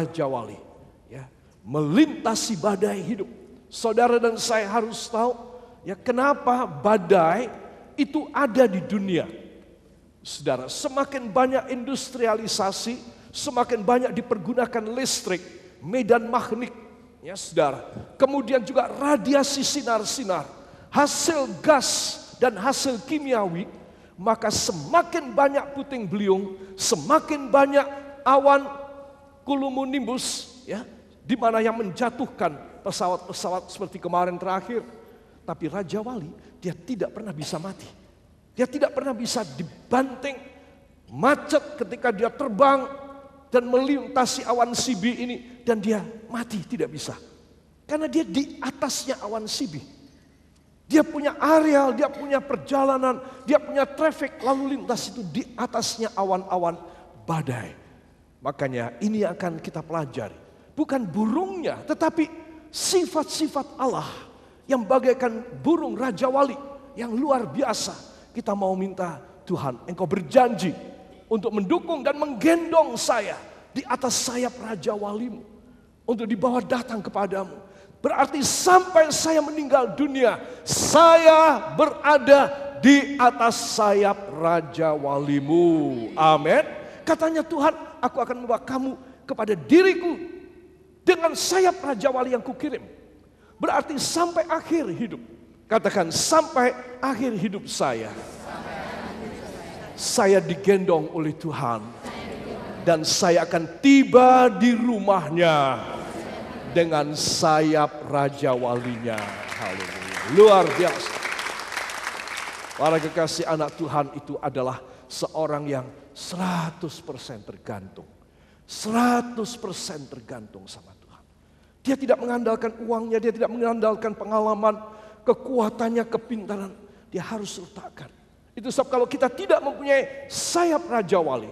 Raja Wali, ya, melintasi badai hidup. Saudara dan saya harus tahu, ya, kenapa badai itu ada di dunia. Saudara, semakin banyak industrialisasi, semakin banyak dipergunakan listrik, medan magnet, ya saudara. Kemudian juga radiasi sinar-sinar, hasil gas dan hasil kimiawi, maka semakin banyak puting beliung, semakin banyak awan cumulonimbus, ya, di mana yang menjatuhkan pesawat-pesawat seperti kemarin terakhir. Tapi Raja Wali, dia tidak pernah bisa mati. Dia tidak pernah bisa dibanting, macet ketika dia terbang dan melintasi awan sibi ini, dan dia mati, tidak bisa. Karena dia di atasnya awan sibi. Dia punya areal, dia punya perjalanan, dia punya traffic lalu lintas itu di atasnya awan-awan badai. Makanya ini akan kita pelajari. Bukan burungnya, tetapi sifat-sifat Allah yang bagaikan burung Raja Wali yang luar biasa. Kita mau minta, Tuhan, Engkau berjanji untuk mendukung dan menggendong saya di atas sayap Raja Walimu, untuk dibawa datang kepadamu. Berarti sampai saya meninggal dunia, saya berada di atas sayap Raja Walimu. Amin. Katanya Tuhan, aku akan membawa kamu kepada diriku dengan sayap Raja Wali yang kukirim. Berarti sampai akhir hidup. Katakan, sampai akhir hidup saya digendong oleh Tuhan. Dan saya akan tiba di rumahnya dengan sayap Raja Walinya. Haleluya. Luar biasa. Para kekasih anak Tuhan itu adalah seorang yang 100% tergantung. 100% tergantung sama Tuhan. Dia tidak mengandalkan uangnya, dia tidak mengandalkan pengalaman, kekuatannya, kepintaran. Dia harus letakkan. Itu sebab kalau kita tidak mempunyai sayap Raja Wali,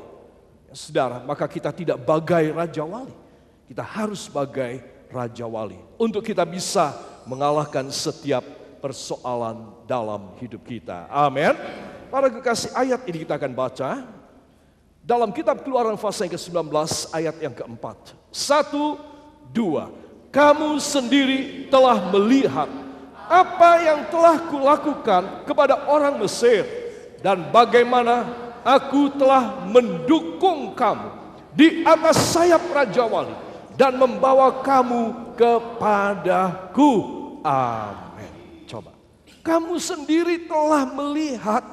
ya saudara, maka kita tidak bagai Raja Wali. Kita harus bagai Raja Wali untuk kita bisa mengalahkan setiap persoalan dalam hidup kita. Amin. Para kekasih, ayat ini kita akan baca dalam kitab Keluaran pasal yang ke-19 ayat yang keempat. 1, 2. Kamu sendiri telah melihat apa yang telah kulakukan kepada orang Mesir, dan bagaimana aku telah mendukung kamu di atas sayap Raja Wali dan membawa kamu kepadaku. Amin. Coba. Kamu sendiri telah melihat,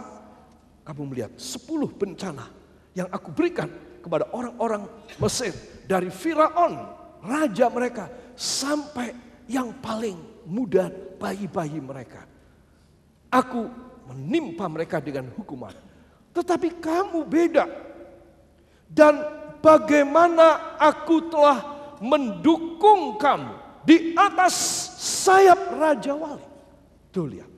kamu melihat 10 bencana yang aku berikan kepada orang-orang Mesir. Dari Firaun, raja mereka, sampai yang paling muda, bayi-bayi mereka. Aku menimpa mereka dengan hukuman. Tetapi kamu beda. Dan bagaimana aku telah mendukung kamu di atas sayap Raja Wali. Tuh lihat.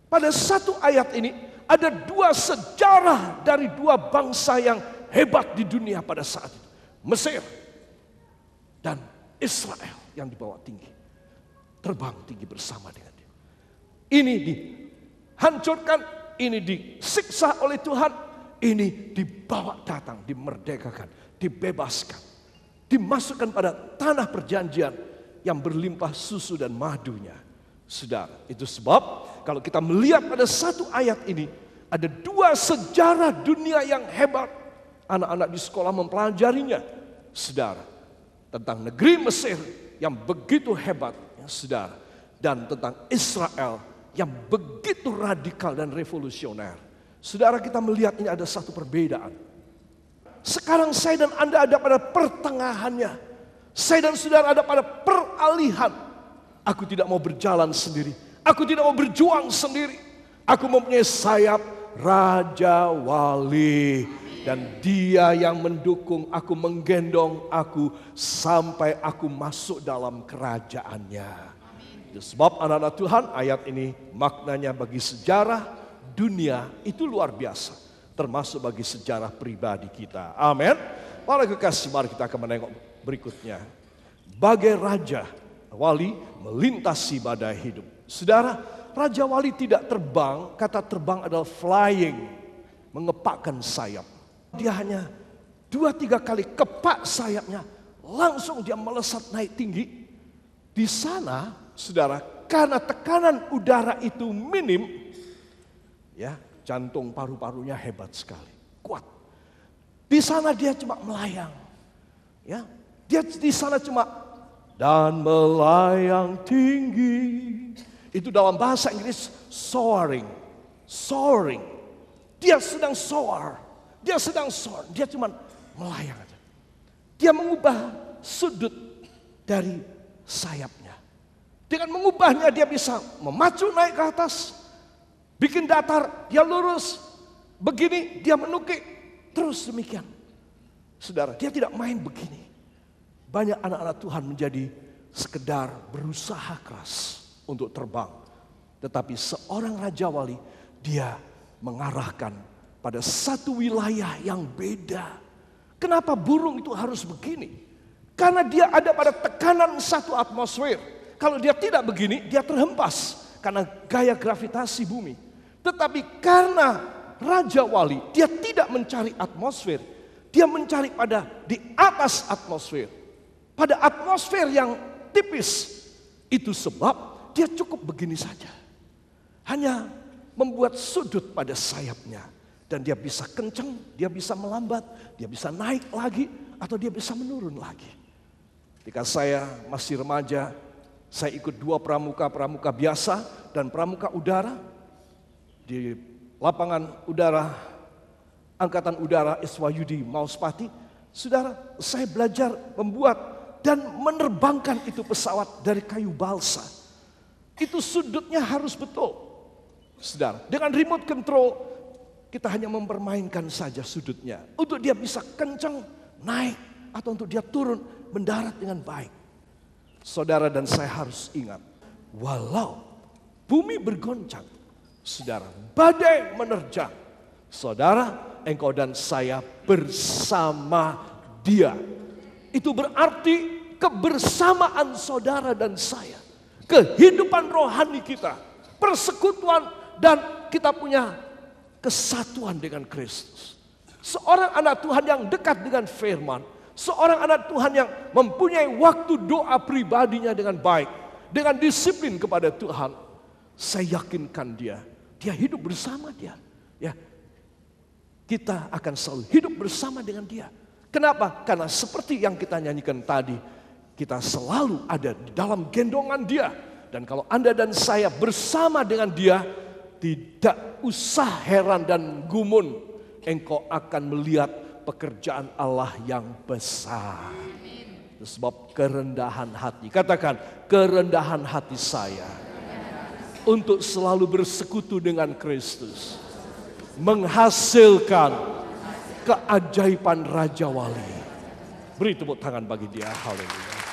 Pada satu ayat ini ada 2 sejarah dari 2 bangsa yang hebat di dunia pada saat itu. Mesir dan Israel yang dibawa tinggi. Terbang tinggi bersama dengan dia. Ini dihancurkan, ini disiksa oleh Tuhan, ini dibawa datang, dimerdekakan, dibebaskan, dimasukkan pada tanah perjanjian yang berlimpah susu dan madunya. Saudara, itu sebab kalau kita melihat pada satu ayat ini, ada 2 sejarah dunia yang hebat. Anak-anak di sekolah mempelajarinya, saudara, tentang negeri Mesir yang begitu hebat, ya, saudara, dan tentang Israel yang begitu radikal dan revolusioner. Saudara, kita melihat ini ada satu perbedaan. Sekarang saya dan Anda ada pada pertengahannya. Saya dan saudara ada pada peralihan. Aku tidak mau berjalan sendiri. Aku tidak mau berjuang sendiri. Aku mempunyai sayap Raja Wali. Dan dia yang mendukung aku, menggendong aku sampai aku masuk dalam kerajaannya. Itu sebab anak-anak Tuhan, ayat ini maknanya bagi sejarah dunia itu luar biasa. Termasuk bagi sejarah pribadi kita. Amin. Para kekasih, mari kita akan menengok berikutnya. Bagai Raja Wali melintasi badai hidup. Saudara, Raja Wali tidak terbang, kata terbang adalah flying, mengepakkan sayap. Dia hanya 2-3 kali kepak sayapnya, langsung dia melesat naik tinggi. Di sana, saudara, karena tekanan udara itu minim, ya, jantung paru-parunya hebat sekali, kuat. Di sana dia cuma melayang, ya, dia di sana cuma dan melayang tinggi. Itu dalam bahasa Inggris soaring, soaring. Dia sedang soar, dia sedang soar, dia cuma melayang aja. Dia mengubah sudut dari sayapnya. Dengan mengubahnya dia bisa memacu naik ke atas, bikin datar, dia lurus, begini dia menukik, terus demikian. Saudara, dia tidak main begini. Banyak anak-anak Tuhan menjadi sekedar berusaha keras untuk terbang. Tetapi seorang Raja Wali, dia mengarahkan pada satu wilayah yang beda. Kenapa burung itu harus begini? Karena dia ada pada tekanan satu atmosfer. Kalau dia tidak begini, dia terhempas karena gaya gravitasi bumi. Tetapi karena Raja Wali, dia tidak mencari atmosfer. Dia mencari pada di atas atmosfer. Pada atmosfer yang tipis. Itu sebab dia cukup begini saja. Hanya membuat sudut pada sayapnya. Dan dia bisa kencang, dia bisa melambat, dia bisa naik lagi, atau dia bisa menurun lagi. Ketika saya masih remaja, saya ikut 2 pramuka biasa dan pramuka udara. Di lapangan udara, Angkatan Udara Iswayudi Mauspati. Saudara, saya belajar membuat dan menerbangkan itu pesawat dari kayu balsa. Itu sudutnya harus betul. Saudara, dengan remote control, kita hanya mempermainkan saja sudutnya. Untuk dia bisa kencang, naik, atau untuk dia turun, mendarat dengan baik. Saudara dan saya harus ingat, walau bumi bergoncang, saudara, badai menerjang, saudara, engkau dan saya bersama dia. Itu berarti kebersamaan saudara dan saya. Kehidupan rohani kita, persekutuan, dan kita punya kesatuan dengan Kristus. Seorang anak Tuhan yang dekat dengan firman. Seorang anak Tuhan yang mempunyai waktu doa pribadinya dengan baik. Dengan disiplin kepada Tuhan. Saya yakinkan dia hidup bersama dia. Ya, kita akan selalu hidup bersama dengan dia. Kenapa? Karena seperti yang kita nyanyikan tadi. Kita selalu ada di dalam gendongan dia. Dan kalau Anda dan saya bersama dengan dia, tidak usah heran dan gumun, engkau akan melihat pekerjaan Allah yang besar. Sebab kerendahan hati, katakan kerendahan hati saya untuk selalu bersekutu dengan Kristus menghasilkan keajaiban Raja Wali. Beri tepuk tangan bagi dia, haleluya.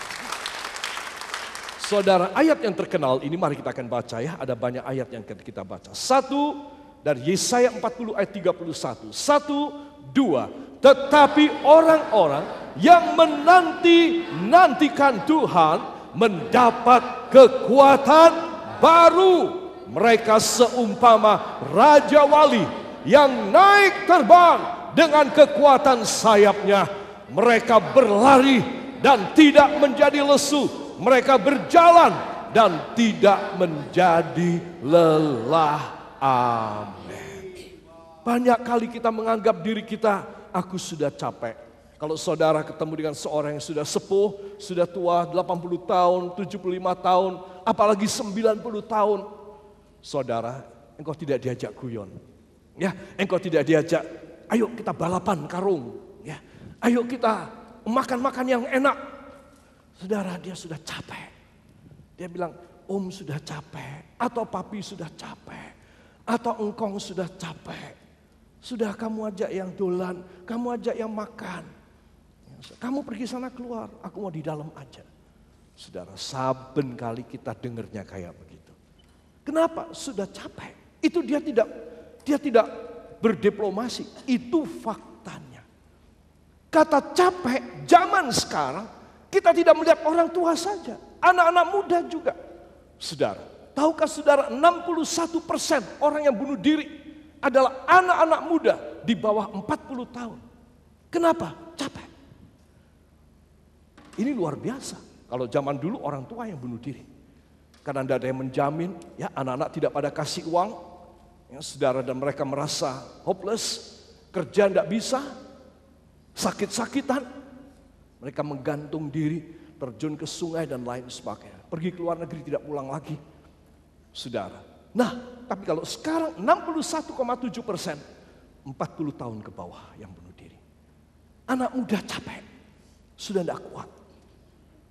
Saudara, ayat yang terkenal ini mari kita akan baca ya. Ada banyak ayat yang kita baca. 1 dari Yesaya 40 ayat 31. 1, 2. Tetapi orang-orang yang menanti-nantikan Tuhan mendapat kekuatan baru. Mereka seumpama Raja Wali yang naik terbang dengan kekuatan sayapnya. Mereka berlari dan tidak menjadi lesu. Mereka berjalan dan tidak menjadi lelah. Amin. Banyak kali kita menganggap diri kita, aku sudah capek. Kalau saudara ketemu dengan seorang yang sudah sepuh, sudah tua, 80 tahun, 75 tahun, apalagi 90 tahun. Saudara, engkau tidak diajak guyon. Ya, engkau tidak diajak, ayo kita balapan karung. Ya, ayo kita makan-makan yang enak. Saudara, dia sudah capek. Dia bilang, om sudah capek. Atau papi sudah capek. Atau engkong sudah capek. Sudah kamu ajak yang dolan. Kamu ajak yang makan. Kamu pergi sana keluar. Aku mau di dalam aja. Saudara, saben kali kita dengarnya kayak begitu. Kenapa? Sudah capek. Itu dia tidak berdiplomasi. Itu faktanya. Kata capek zaman sekarang, kita tidak melihat orang tua saja, anak-anak muda juga. Saudara, tahukah saudara 61% orang yang bunuh diri adalah anak-anak muda di bawah 40 tahun. Kenapa? Capek. Ini luar biasa. Kalau zaman dulu orang tua yang bunuh diri. Karena tidak ada yang menjamin, ya anak-anak tidak pada kasih uang, ya, saudara, dan mereka merasa hopeless, kerja tidak bisa, sakit-sakitan. Mereka menggantung diri, terjun ke sungai dan lain sebagainya. Pergi ke luar negeri tidak pulang lagi, saudara. Nah, tapi kalau sekarang 61,7%, 40 tahun ke bawah yang bunuh diri. Anak muda capek, sudah tidak kuat,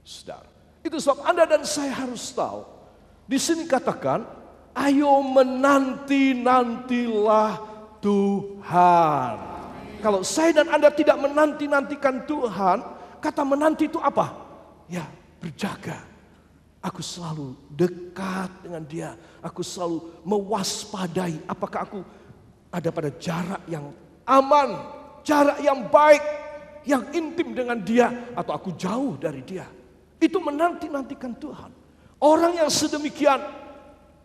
saudara. Itu sebab Anda dan saya harus tahu. Di sini katakan, ayo menanti-nantilah Tuhan. Kalau saya dan Anda tidak menanti-nantikan Tuhan, kata menanti itu apa? Ya, berjaga. Aku selalu dekat dengan Dia. Aku selalu mewaspadai apakah aku ada pada jarak yang aman, jarak yang baik, yang intim dengan Dia, atau aku jauh dari Dia. Itu menanti-nantikan Tuhan. Orang yang sedemikian,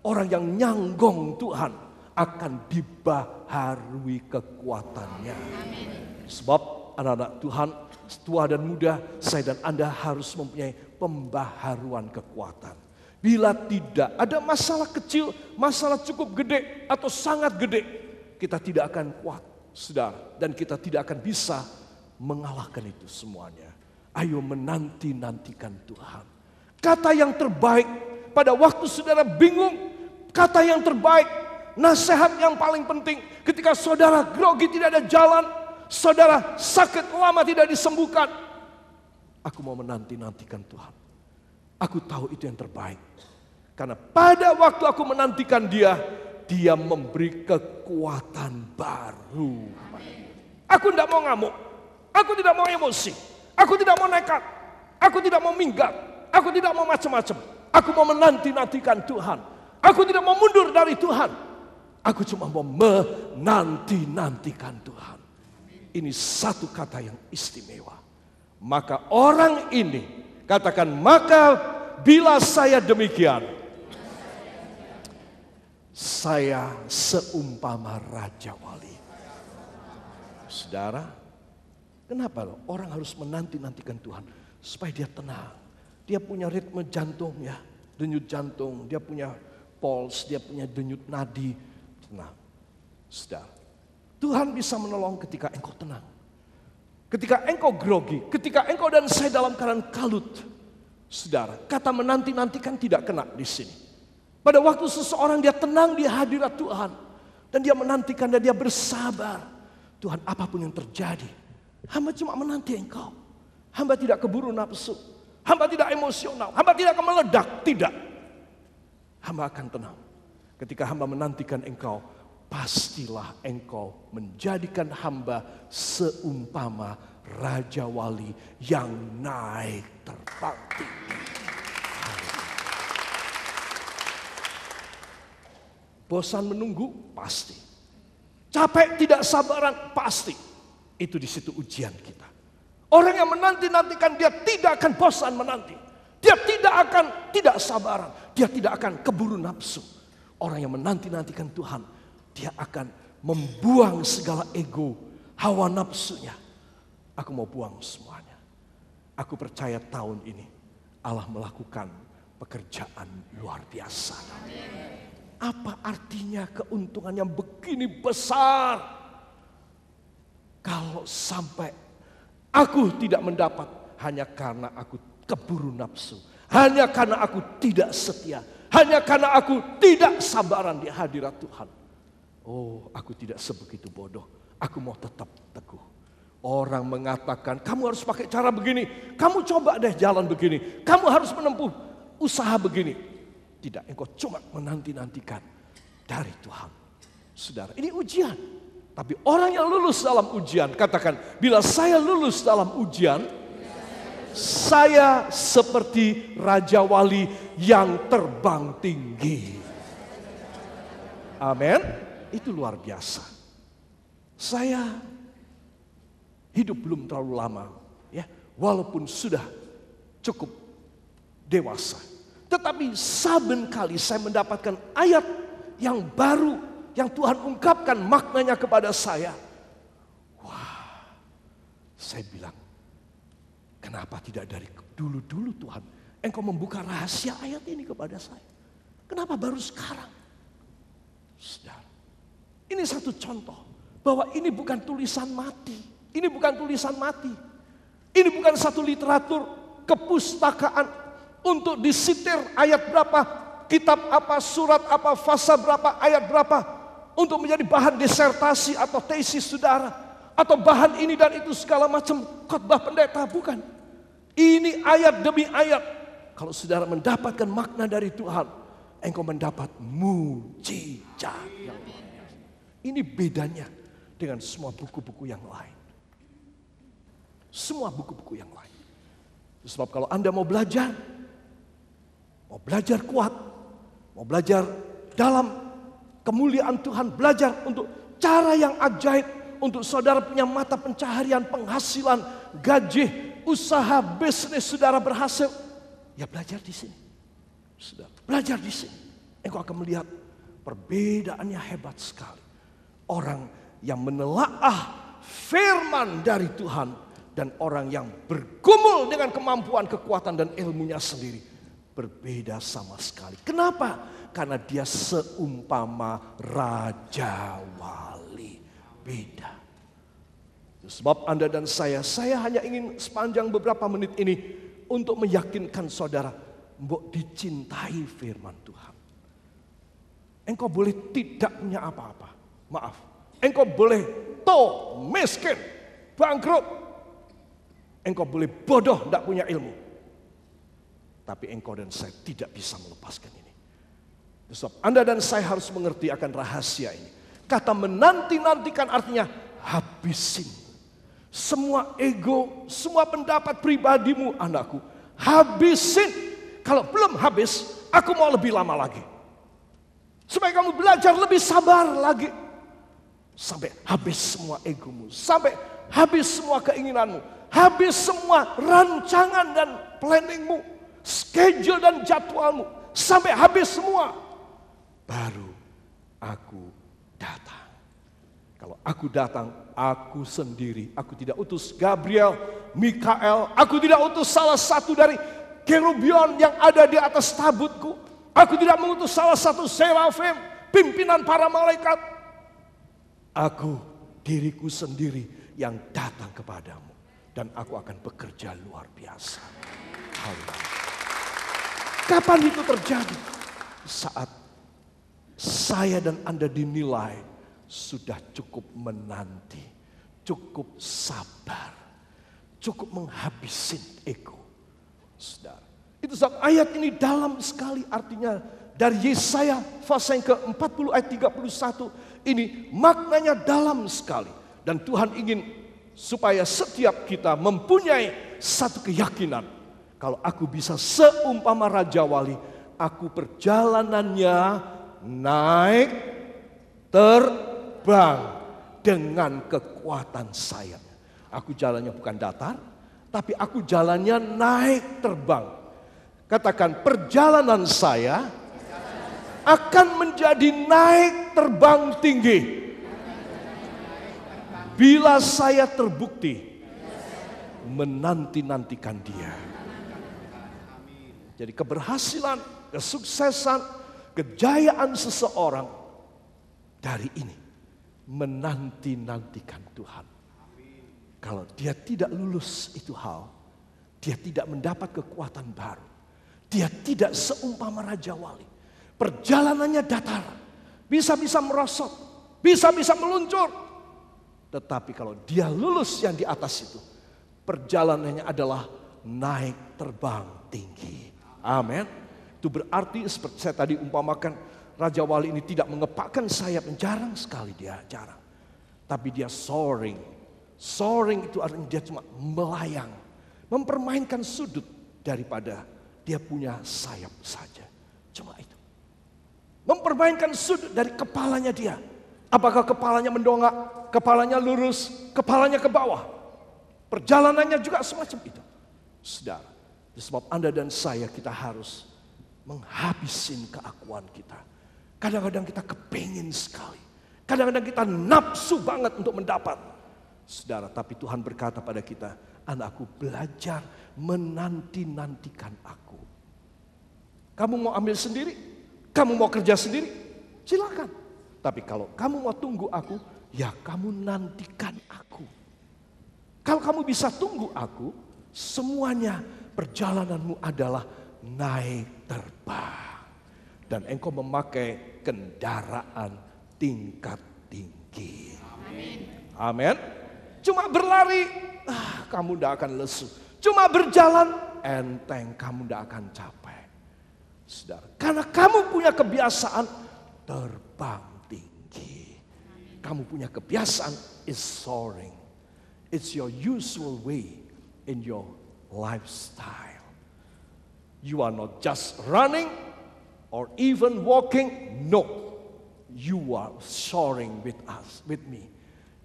orang yang nyanggong Tuhan, akan dibaharui kekuatannya. Sebab anak-anak Tuhan, tua dan muda, saya dan Anda harus mempunyai pembaharuan kekuatan. Bila tidak, ada masalah kecil, masalah cukup gede atau sangat gede, kita tidak akan kuat, saudara. Dan kita tidak akan bisa mengalahkan itu semuanya. Ayo menanti-nantikan Tuhan. Kata yang terbaik pada waktu saudara bingung, kata yang terbaik, nasihat yang paling penting ketika saudara grogi tidak ada jalan, saudara sakit lama tidak disembuhkan. Aku mau menanti-nantikan Tuhan. Aku tahu itu yang terbaik. Karena pada waktu aku menantikan Dia, Dia memberi kekuatan baru. Aku tidak mau ngamuk, aku tidak mau emosi, aku tidak mau nekat, aku tidak mau minggat. Aku tidak mau macam-macam. Aku mau menanti-nantikan Tuhan. Aku tidak mau mundur dari Tuhan. Aku cuma mau menanti-nantikan Tuhan. Ini satu kata yang istimewa. Maka orang ini, katakan, maka bila saya demikian, saya seumpama Raja Wali. Saudara, kenapa loh orang harus menanti-nantikan Tuhan? Supaya dia tenang. Dia punya ritme jantung, ya, denyut jantung. Dia punya pulse, dia punya denyut nadi. Tenang, saudara. Tuhan bisa menolong ketika engkau tenang. Ketika engkau grogi, ketika engkau dan saya dalam keadaan kalut. Saudara, kata menanti-nantikan tidak kena di sini. Pada waktu seseorang dia tenang di hadirat Tuhan. Dan dia menantikan dan dia bersabar. Tuhan, apapun yang terjadi, hamba cuma menanti engkau. Hamba tidak keburu nafsu. Hamba tidak emosional, hamba tidak akan meledak, tidak. Hamba akan tenang. Ketika hamba menantikan engkau, pastilah engkau menjadikan hamba seumpama Raja Wali yang naik terbang tinggi. Bosan menunggu? Pasti. Capek tidak sabaran? Pasti. Itu di situ ujian kita. Orang yang menanti-nantikan dia tidak akan bosan menanti. Dia tidak akan tidak sabaran. Dia tidak akan keburu nafsu. Orang yang menanti-nantikan Tuhan, dia akan membuang segala ego, hawa nafsunya. Aku mau buang semuanya. Aku percaya tahun ini Allah melakukan pekerjaan luar biasa. Apa artinya keuntungan yang begini besar? Kalau sampai aku tidak mendapat hanya karena aku keburu nafsu. Hanya karena aku tidak setia. Hanya karena aku tidak sabaran di hadirat Tuhan. Oh, aku tidak sebegitu bodoh. Aku mau tetap teguh. Orang mengatakan, kamu harus pakai cara begini. Kamu coba deh jalan begini. Kamu harus menempuh usaha begini. Tidak, engkau cuma menanti-nantikan dari Tuhan. Saudara, ini ujian. Tapi orang yang lulus dalam ujian, katakan, bila saya lulus dalam ujian, saya seperti Raja Wali yang terbang tinggi. Amin. Itu luar biasa. Saya hidup belum terlalu lama, ya, walaupun sudah cukup dewasa. Tetapi saben kali saya mendapatkan ayat yang baru, yang Tuhan ungkapkan maknanya kepada saya. Wah, saya bilang, Kenapa tidak dari dulu-dulu Tuhan Engkau membuka rahasia ayat ini kepada saya? Kenapa baru sekarang? Saudara, ini satu contoh bahwa ini bukan tulisan mati. Ini bukan tulisan mati. Ini bukan satu literatur kepustakaan untuk disitir ayat berapa, kitab apa, surat apa, fasa berapa, ayat berapa, untuk menjadi bahan disertasi atau tesis saudara, atau bahan ini dan itu segala macam khotbah pendeta. Bukan. Ini ayat demi ayat. Kalau saudara mendapatkan makna dari Tuhan, engkau mendapat mujizat yang luar biasa. Ini bedanya dengan semua buku-buku yang lain. Semua buku-buku yang lain. Sebab kalau Anda mau belajar kuat, mau belajar dalam kemuliaan Tuhan, belajar untuk cara yang ajaib, untuk saudara punya mata pencaharian, penghasilan, gaji, usaha, bisnis saudara berhasil, ya belajar di sini. Saudara, belajar di sini. Engkau akan melihat perbedaannya hebat sekali. Orang yang menelaah firman dari Tuhan dan orang yang bergumul dengan kemampuan, kekuatan dan ilmunya sendiri berbeda sama sekali. Kenapa? Karena dia seumpama Raja Wali. Beda. Sebab Anda dan saya hanya ingin sepanjang beberapa menit ini untuk meyakinkan saudara, mbok dicintai firman Tuhan. Engkau boleh tidak punya apa-apa. Maaf. Engkau boleh miskin, bangkrut. Engkau boleh bodoh, tidak punya ilmu. Tapi engkau dan saya tidak bisa melepaskan ini. Sebab Anda dan saya harus mengerti akan rahasia ini. Kata menanti-nantikan artinya habisin. Semua ego, semua pendapat pribadimu anakku. Habisin. Kalau belum habis, aku mau lebih lama lagi. Supaya kamu belajar lebih sabar lagi. Sampai habis semua egomu. Sampai habis semua keinginanmu. Habis semua rancangan dan planningmu. Schedule dan jadwalmu. Sampai habis semua. Baru aku datang. Kalau aku datang, aku sendiri. Aku tidak utus Gabriel, Mikael. Aku tidak utus salah satu dari kerubion yang ada di atas tabutku. Aku tidak mengutus salah satu serafim, pimpinan para malaikat. Aku, diriku sendiri yang datang kepadamu. Dan aku akan bekerja luar biasa. Haleluya. Kapan itu terjadi? Saat saya dan Anda dinilai sudah cukup menanti, cukup sabar, cukup menghabisin ego. Saudara, itu saat ayat ini dalam sekali artinya dari Yesaya pasal yang ke-40 ayat 31 ini maknanya dalam sekali. Dan Tuhan ingin supaya setiap kita mempunyai satu keyakinan. Kalau aku bisa seumpama Raja Wali, aku perjalanannya naik terbang dengan kekuatan sayap. Aku jalannya bukan datar, tapi aku jalannya naik terbang. Katakan, perjalanan saya akan menjadi naik terbang tinggi. Bila saya terbukti menanti-nantikan Dia. Jadi keberhasilan, kesuksesan, kejayaan seseorang dari ini menanti-nantikan Tuhan. Kalau dia tidak lulus itu hal, dia tidak mendapat kekuatan baru. Dia tidak seumpama Raja Wali. Perjalanannya datar, bisa-bisa merosot, bisa-bisa meluncur. Tetapi kalau dia lulus yang di atas itu, perjalanannya adalah naik terbang tinggi. Amin. Itu berarti seperti saya tadi umpamakan, Raja Wali ini tidak mengepakkan sayap, jarang sekali dia, jarang. Tapi dia soaring. Soaring itu artinya dia cuma melayang, mempermainkan sudut daripada dia punya sayap saja. Cuma itu. Mempermainkan sudut dari kepalanya dia. Apakah kepalanya mendongak, kepalanya lurus, kepalanya ke bawah. Perjalanannya juga semacam itu. Saudara, sebab Anda dan saya kita harus menghabisin keakuan kita. Kadang-kadang kita kepingin sekali. Kadang-kadang kita nafsu banget untuk mendapat. Saudara, tapi Tuhan berkata pada kita, anakku, belajar menanti-nantikan aku. Kamu mau ambil sendiri? Kamu mau kerja sendiri? Silakan. Tapi kalau kamu mau tunggu aku, ya kamu nantikan aku. Kalau kamu bisa tunggu aku, semuanya perjalananmu adalah naik terbang. Dan engkau memakai kendaraan tingkat tinggi. Amin. Cuma berlari, kamu tidak akan lesu. Cuma berjalan, enteng, kamu tidak akan capek. Saudara, karena kamu punya kebiasaan terbang tinggi. Kamu punya kebiasaan is soaring. It's your usual way in your lifestyle. You are not just running or even walking. No, you are soaring with us, with me.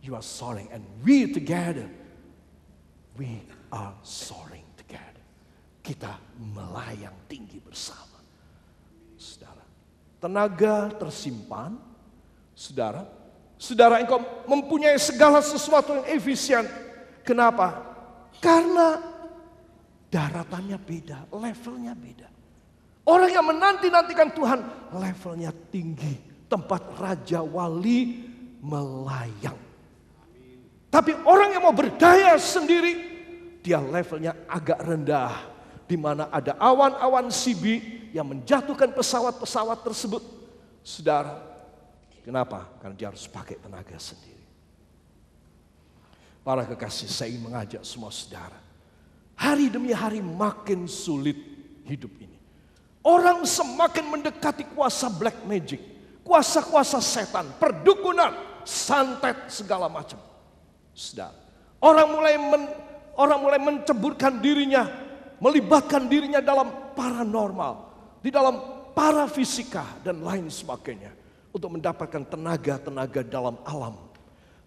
You are soaring and we together, we are soaring together. Kita melayang tinggi bersama. Saudara, tenaga tersimpan. Saudara engkau mempunyai segala sesuatu yang efisien. Kenapa? Karena daratannya beda, levelnya beda. Orang yang menanti-nantikan Tuhan, levelnya tinggi. Tempat Raja Wali melayang. Tapi orang yang mau berdaya sendiri, dia levelnya agak rendah. Di mana ada awan-awan sibi yang menjatuhkan pesawat-pesawat tersebut. Saudara, kenapa? Karena dia harus pakai tenaga sendiri. Para kekasih, saya ingin mengajak semua saudara. Hari demi hari makin sulit hidup ini. Orang semakin mendekati kuasa black magic. Kuasa-kuasa setan, perdukunan, santet, segala macam. Saudara, orang mulai menceburkan dirinya, melibatkan dirinya dalam paranormal, di dalam parafisika dan lain sebagainya. Untuk mendapatkan tenaga-tenaga dalam alam.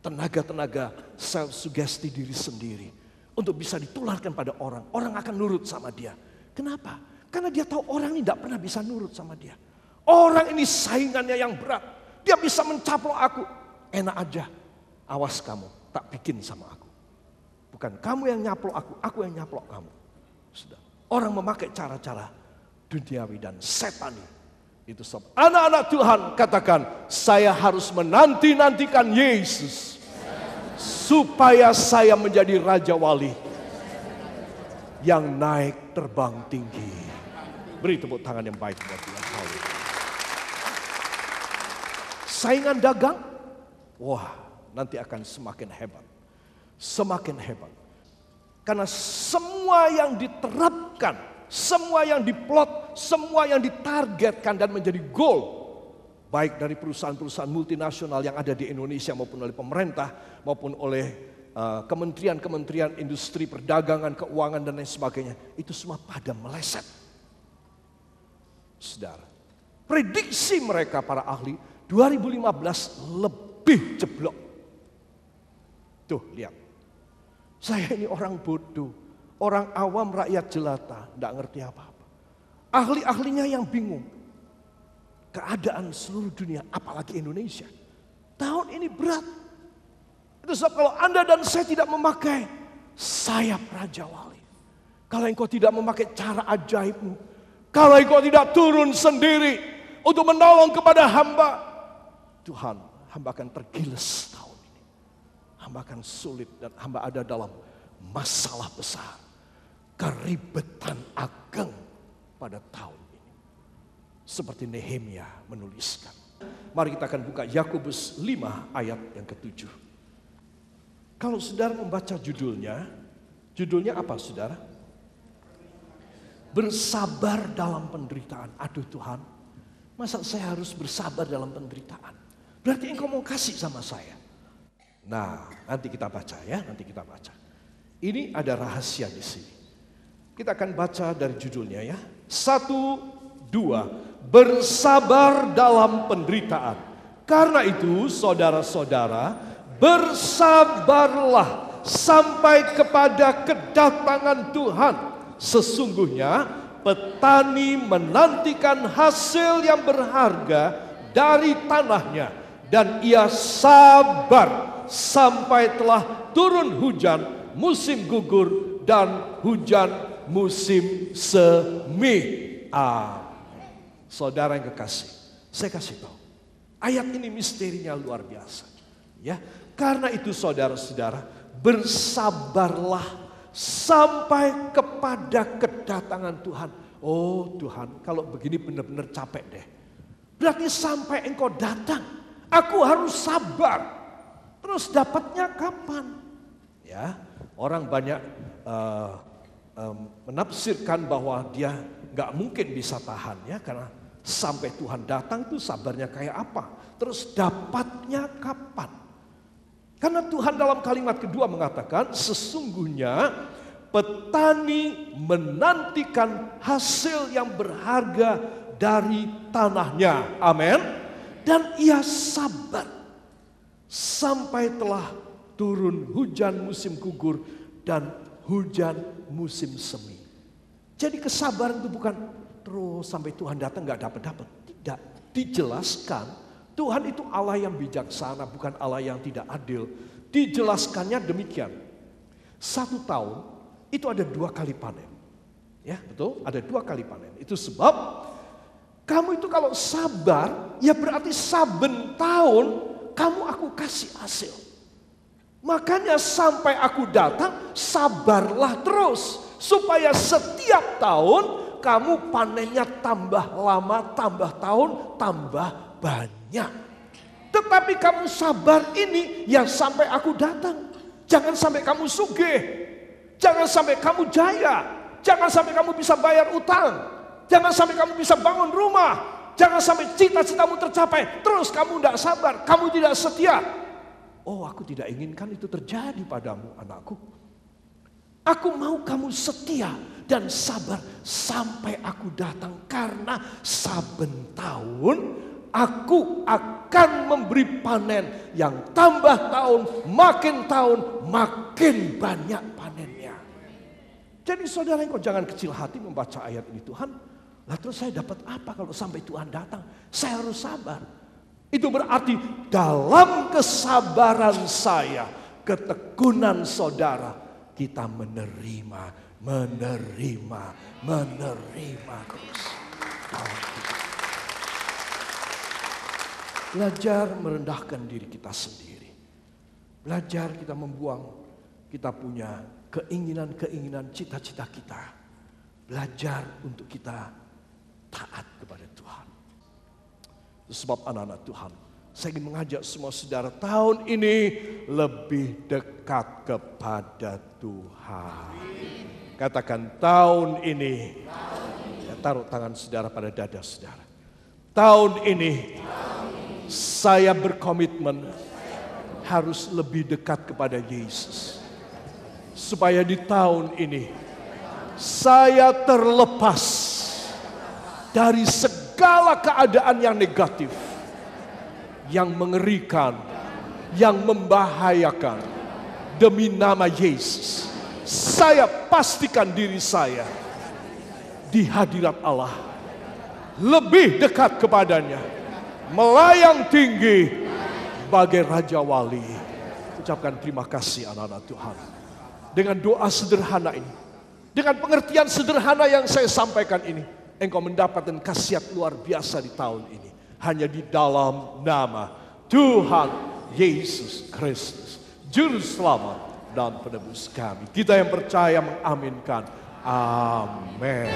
Tenaga-tenaga self-sugesti diri sendiri. Untuk bisa ditularkan pada orang. Orang akan nurut sama dia. Kenapa? Karena dia tahu orang ini tidak pernah bisa nurut sama dia. Orang ini saingannya yang berat. Dia bisa mencaplok aku. Enak aja. Awas kamu, tak bikin sama aku. Bukan kamu yang nyaplok aku yang nyaplok kamu. Sudah. Orang memakai cara-cara duniawi dan setani. Itu sebab anak-anak Tuhan katakan, saya harus menanti-nantikan Yesus. Supaya saya menjadi Raja Wali. Yang naik terbang tinggi. Beri tepuk tangan yang baik buat Tuhan. Saingan dagang, wah nanti akan semakin hebat. Semakin hebat. Karena semua yang diterapkan, semua yang diplot, semua yang ditargetkan dan menjadi goal. Baik dari perusahaan-perusahaan multinasional yang ada di Indonesia maupun oleh pemerintah, maupun oleh kementerian-kementerian industri, perdagangan, keuangan dan lain sebagainya. Itu semua pada meleset. Saudara, prediksi mereka para ahli 2015 lebih jeblok. Tuh lihat, saya ini orang bodoh, orang awam rakyat jelata, tidak ngerti apa-apa. Ahli-ahlinya yang bingung. Keadaan seluruh dunia, apalagi Indonesia. Tahun ini berat. Itu sebab kalau Anda dan saya tidak memakai sayap Raja Wali. Kalau engkau tidak memakai cara ajaibmu. Kalau engkau tidak turun sendiri untuk menolong kepada hamba. Tuhan, hamba akan tergiles tahun ini. Hamba akan sulit dan hamba ada dalam masalah besar. Keribetan ageng pada tahun ini. Seperti Nehemia menuliskan. Mari kita akan buka Yakobus 5 ayat yang ke-7. Kalau saudara membaca judulnya apa saudara? Bersabar dalam penderitaan. Aduh Tuhan, masa saya harus bersabar dalam penderitaan? Berarti engkau mau kasih sama saya. Nah, nanti kita baca ya, nanti kita baca. Ini ada rahasia di sini. Kita akan baca dari judulnya ya. 1, 2. Bersabar dalam penderitaan. Karena itu saudara-saudara, bersabarlah sampai kepada kedatangan Tuhan. Sesungguhnya petani menantikan hasil yang berharga dari tanahnya. Dan ia sabar sampai telah turun hujan, musim gugur dan hujan musim semi. Saudara yang kekasih, saya kasih tahu. Ayat ini misterinya luar biasa. Ya, karena itu saudara-saudara, bersabarlah sampai kepada kedatangan Tuhan. Oh Tuhan, kalau begini benar-benar capek deh. Berarti sampai Engkau datang, aku harus sabar. Terus dapatnya kapan? Ya, orang banyak menafsirkan bahwa dia nggak mungkin bisa tahan ya, karena sampai Tuhan datang tuh sabarnya kayak apa? Terus dapatnya kapan? Karena Tuhan dalam kalimat kedua mengatakan sesungguhnya petani menantikan hasil yang berharga dari tanahnya. Amin. Dan ia sabar sampai telah turun hujan musim gugur dan hujan musim semi. Jadi kesabaran itu bukan terus sampai Tuhan datang nggak dapat. Tidak, dijelaskan Tuhan itu Allah yang bijaksana, bukan Allah yang tidak adil. Dijelaskannya demikian. 1 tahun itu ada 2 kali panen. Ya betul, ada 2 kali panen. Itu sebab kamu itu kalau sabar, ya berarti saben tahun kamu aku kasih hasil. Makanya sampai aku datang, sabarlah terus. Supaya setiap tahun kamu panennya tambah lama, tambah tahun, tambah banyak. Tetapi kamu sabar ini ya sampai aku datang. Jangan sampai kamu sugih. Jangan sampai kamu jaya. Jangan sampai kamu bisa bayar utang. Jangan sampai kamu bisa bangun rumah. Jangan sampai cita-citamu tercapai. Terus kamu tidak sabar, kamu tidak setia. Oh, aku tidak inginkan itu terjadi padamu, anakku. Aku mau kamu setia dan sabar sampai aku datang. Karena saben tahun aku akan memberi panen yang tambah tahun makin banyak panennya. Jadi saudara, engkau jangan kecil hati membaca ayat ini. Tuhan, lah terus saya dapat apa kalau sampai Tuhan datang? Saya harus sabar. Itu berarti dalam kesabaran saya, ketekunan saudara, kita menerima terus. Belajar merendahkan diri kita sendiri. Belajar kita membuang, kita punya keinginan-keinginan, cita-cita kita. Belajar untuk kita taat kepada Tuhan. Sebab anak-anak Tuhan, saya ingin mengajak semua saudara tahun ini lebih dekat kepada Tuhan. Katakan tahun ini. Ya, taruh tangan saudara pada dada saudara. Tahun ini saya berkomitmen harus lebih dekat kepada Yesus. Supaya di tahun ini saya terlepas dari segala keadaan yang negatif, yang mengerikan, yang membahayakan. Demi nama Yesus, saya pastikan diri saya di hadirat Allah, lebih dekat kepadanya, melayang tinggi bagai Raja Wali. Ucapkan terima kasih anak-anak Tuhan. Dengan doa sederhana ini, dengan pengertian sederhana yang saya sampaikan ini, engkau mendapatkan khasiat luar biasa di tahun ini. Hanya di dalam nama Tuhan Yesus Kristus, Juru Selamat dan Penebus kami. Kita yang percaya mengaminkan. Amin.